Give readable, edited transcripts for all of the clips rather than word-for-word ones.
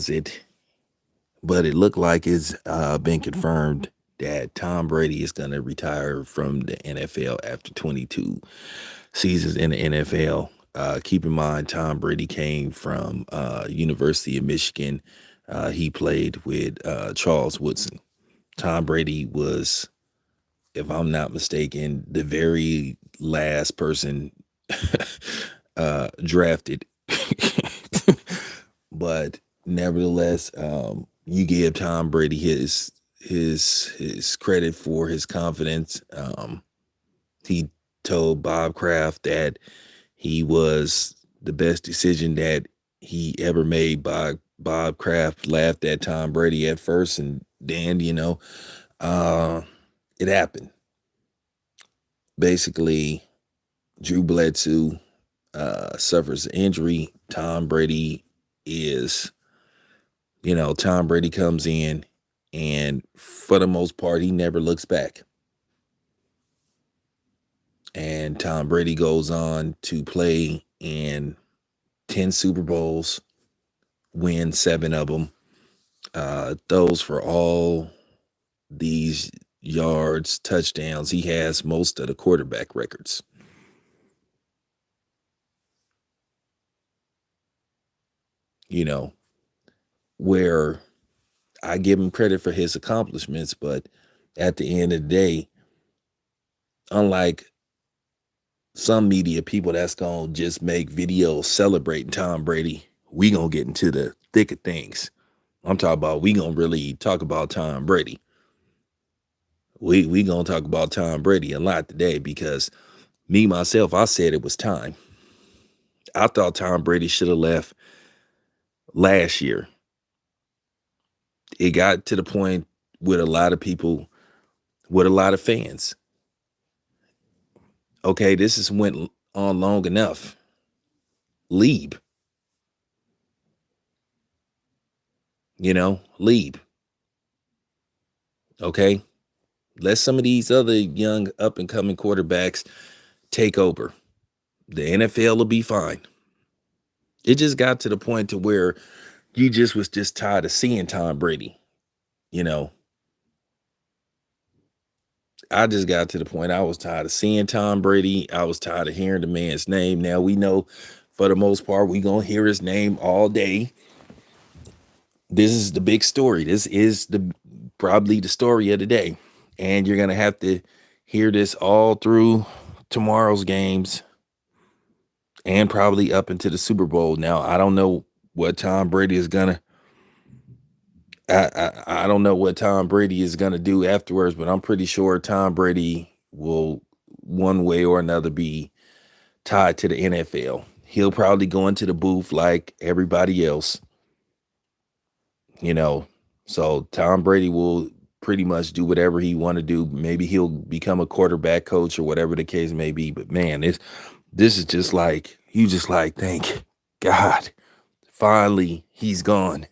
is it? But it looked like it's been confirmed that Tom Brady is going to retire from the NFL after 22 seasons in the NFL. Keep in mind, Tom Brady came from University of Michigan. He played with Charles Woodson. Tom Brady was, if I'm not mistaken, the very last person drafted. But nevertheless, you give Tom Brady his credit for his confidence. He told Bob Kraft that he was the best decision that he ever made. Bob Kraft laughed at Tom Brady at first, and then uh, it happened. Basically, Drew Bledsoe suffers an injury. Is Tom Brady comes in, and for the most part, he never looks back. And Tom Brady goes on to play in 10 Super Bowls, win 7 of them, throws for all these yards, touchdowns. He has most of the quarterback records. You know, where I give him credit for his accomplishments, but at the end of the day, unlike some media people that's gonna just make videos celebrating Tom Brady, we gonna get into the thick of things. I'm talking about we gonna really talk about Tom Brady. We gonna talk about Tom Brady a lot today because me myself, I said it was time. I thought Tom Brady should have left last year. It got to the point with a lot of people, with a lot of fans. Okay, this has went on long enough. Leave, leave. Okay, let some of these other young up and coming quarterbacks take over. The NFL will be fine. It just got to the point to where you just was just tired of seeing Tom Brady. You know, I just got to the point I was tired of seeing Tom Brady. I was tired of hearing the man's name. Now we know for the most part we gonna hear his name all day. This is the big story. This is probably the story of the day. And you're gonna have to hear this all through tomorrow's games and probably up into the Super Bowl. Now, I don't know what Tom Brady is gonna I don't know what Tom Brady is gonna do afterwards, but I'm pretty sure Tom Brady will one way or another be tied to the NFL. He'll probably go into the booth like everybody else, you know. So Tom Brady will pretty much do whatever he want to do. Maybe he'll become a quarterback coach or whatever the case may be. But man, this is just like you just like thank God. Finally, he's gone.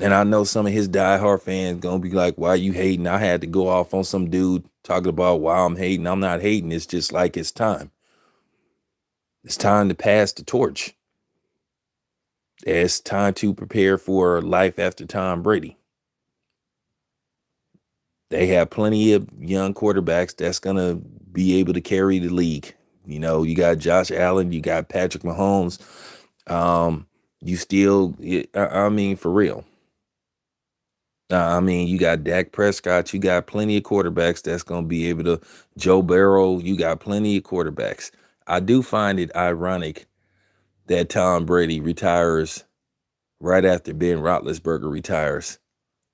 And I know some of his diehard fans gonna be like, "Why you hating?" I had to go off on some dude talking about why I'm hating. I'm not hating. It's just like it's time. It's time to pass the torch. It's time to prepare for life after Tom Brady. They have plenty of young quarterbacks that's gonna be able to carry the league. You got Josh Allen, you got Patrick Mahomes. You still, I mean, for real. I mean, you got Dak Prescott. You got plenty of quarterbacks that's gonna be able to. Joe Burrow. You got plenty of quarterbacks. I do find it ironic that Tom Brady retires right after Ben Roethlisberger retires.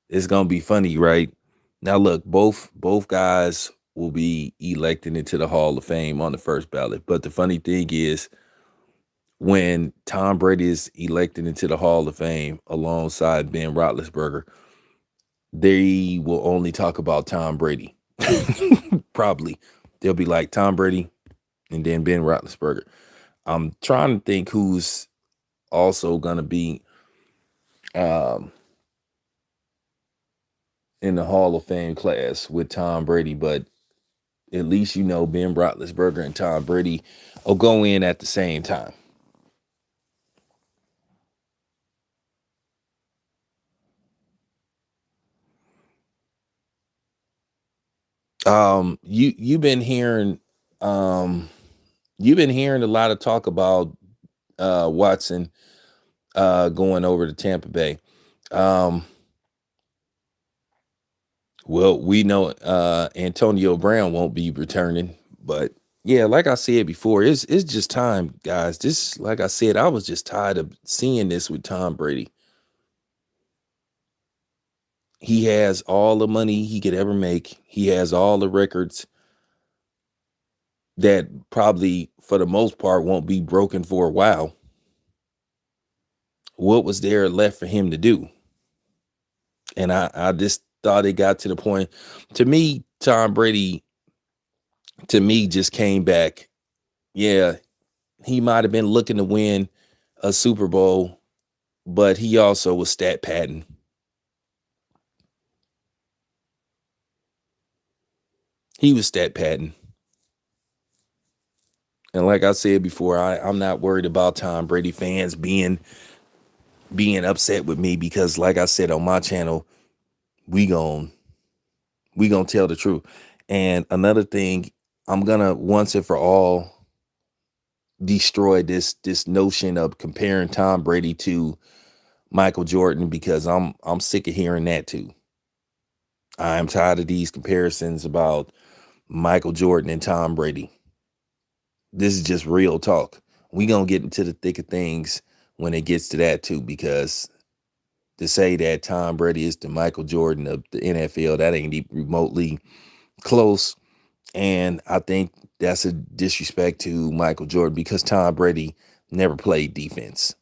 It's gonna be funny, right? Now, look, both guys will be elected into the Hall of Fame on the first ballot. But the funny thing is, when Tom Brady is elected into the Hall of Fame alongside Ben Roethlisberger, they will only talk about Tom Brady. Probably they'll be like Tom Brady and then Ben Roethlisberger. I'm trying to think who's also gonna be um, in the Hall of Fame class with Tom Brady, but at least Ben Roethlisberger and Tom Brady will go in at the same time. You've been hearing um you've been hearing a lot of talk about Watson going over to Tampa Bay. Um well, we know Antonio Brown won't be returning, but yeah, like I said before, it's just time, guys. This, like I said, I was just tired of seeing this with Tom Brady. He has all the money he could ever make. He has all the records that probably for the most part won't be broken for a while. What was there left for him to do? And I just thought it got to the point. To me, Tom Brady, to me, just came back. Yeah, he might have been looking to win a Super Bowl, but he also was stat padding. He was stat padding. And like I said before, I'm not worried about Tom Brady fans being upset with me because, like I said on my channel, we gon' we gonna tell the truth. And another thing, I'm gonna once and for all destroy this notion of comparing Tom Brady to Michael Jordan because I'm sick of hearing that too. I'm tired of these comparisons about Michael Jordan and Tom Brady. This is just real talk. We gonna get into the thick of things when it gets to that too, because to say that Tom Brady is the Michael Jordan of the NFL, that ain't even remotely close. And I think that's a disrespect to Michael Jordan because Tom Brady never played defense.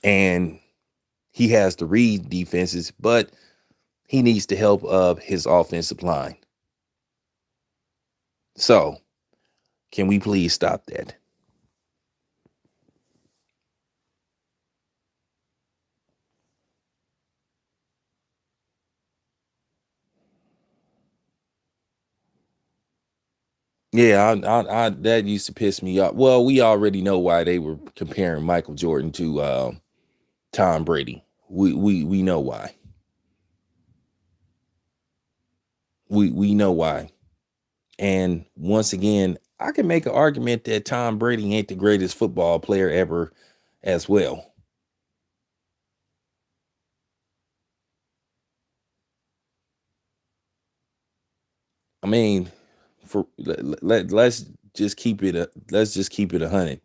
And he has to read defenses, but he needs the help of his offensive line. So, can we please stop that? Yeah, that used to piss me off. Well, we already know why they were comparing Michael Jordan to Tom Brady. We know why. We know why. And once again, I can make an argument that Tom Brady ain't the greatest football player ever as well. I mean, for let's just keep it let's just keep it 100.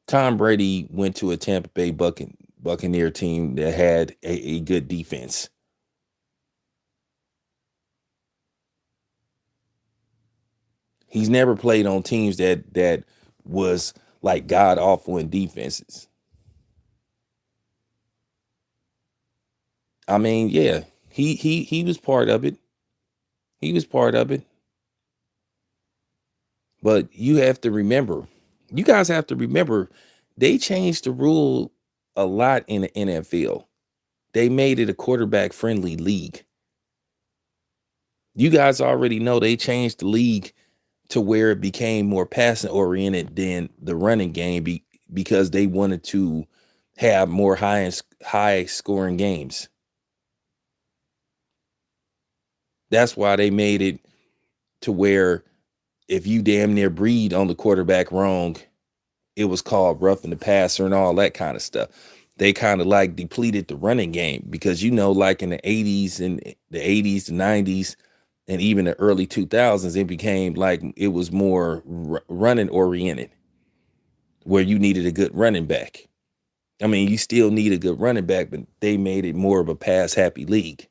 Tom Brady went to a Tampa Bay Buccaneer team that had a good defense. He's never played on teams that was like god awful in defenses. I mean, yeah, he was part of it. He was part of it. But you have to remember, you guys have to remember, they changed the rule a lot in the NFL. They made it a quarterback friendly league. You guys already know they changed the league to where it became more passing oriented than the running game because they wanted to have more high scoring games. That's why they made it to where if you damn near breed on the quarterback wrong, it was called roughing the passer and all that kind of stuff. They kind of like depleted the running game because like in the 80s and the 90s, and even the early 2000s, it became like it was more running oriented, where you needed a good running back. I mean, you still need a good running back, but they made it more of a pass happy league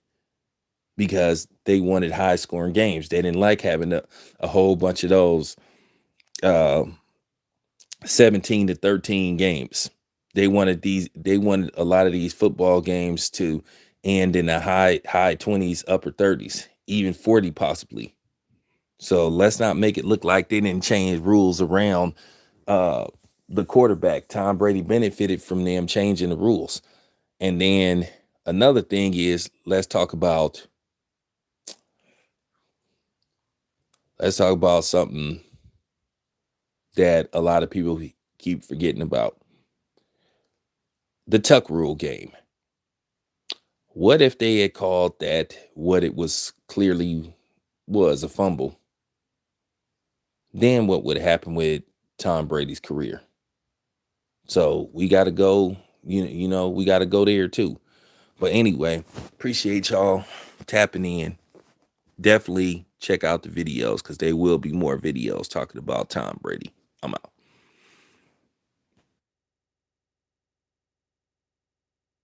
because they wanted high scoring games. They didn't like having a whole bunch of those uh, 17 to 13 games. They wanted a lot of these football games to end in the high 20s, upper 30s, even 40 possibly. So let's not make it look like they didn't change rules around uh the quarterback. Tom Brady benefited from them changing the rules. And then another thing is let's talk about something that a lot of people keep forgetting about. The tuck rule game. What if they had called that what it was clearly was, a fumble? Then what would happen with Tom Brady's career? So we got to go, we got to go there too. But anyway, appreciate y'all tapping in. Definitely check out the videos because there will be more videos talking about Tom Brady. I'm out.